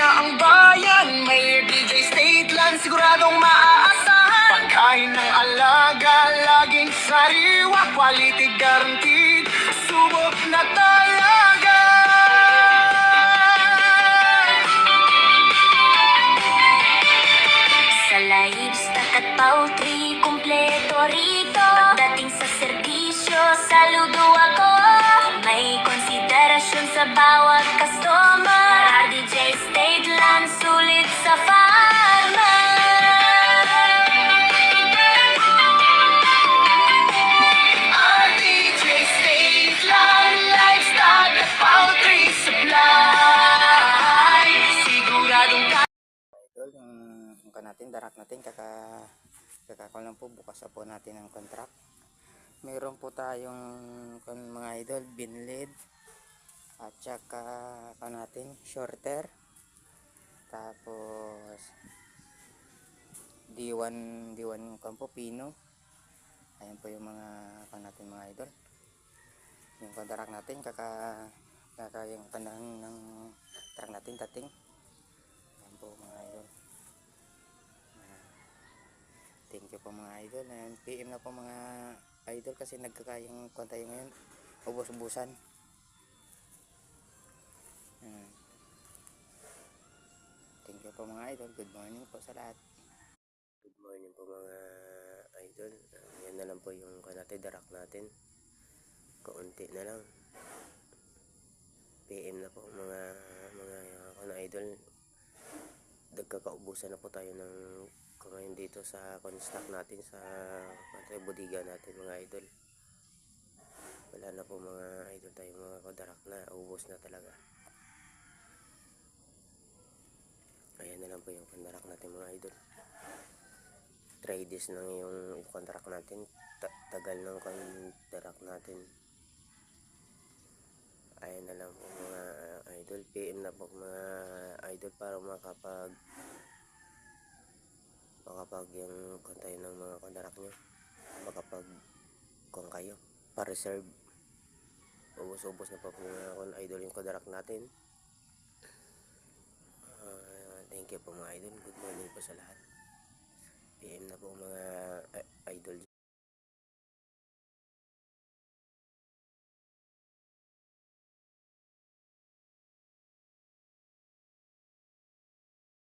na ang bayan. May DJ Stateland, siguradong maaasahan. Pagkain ng alaga, laging sariwa. Quality guaranteed, subok na talaga. Sa livestock at poultry, kumpleto rito. Pagdating sa serbisyo, saludo ako. May konsiderasyon sa bawat customer. RDJ Stateland, sulit sa farma. RDJ Stateland, livestock at poultry supply. Siguradong Idol, yung natin, darak natin, kakakon lang po, bukas na po natin ang contract. Meron po tayong mga idol, binlid, at saka natin, shorter, tapos D1 yung kampo, pino. Ayan po yung mga natin mga idol. Yung contract natin, yung pandang ng track natin, tating. Ayan po mga idol. Thank you po mga idol. And PM na po mga idol kasi nagkakayang tayo ngayon. Ubos-ubusan. Thank you po mga idol. Good morning po sa lahat. Good morning po mga idol. Yan na lang po yung darak natin. Kaunti na lang. PM na po mga idol. Nagkakaubusan na po tayo ng ngayon dito sa stock natin sa bodega natin mga idol. Wala na po mga idol tayo mga kadarak na, ubos na talaga. Ayan na lang po yung kadarak natin mga idol. 3 days lang yung contract natin. Tagal ng contract natin. Ayan na lang po mga idol. PM na po mga idol para makapag yung kontayo ng mga contract nyo. Makapag kung kayo pa-reserve. Ubos-ubos na po mga idol yung contract natin. Thank you po mga idol. Good morning po sa lahat. PM na po mga idol.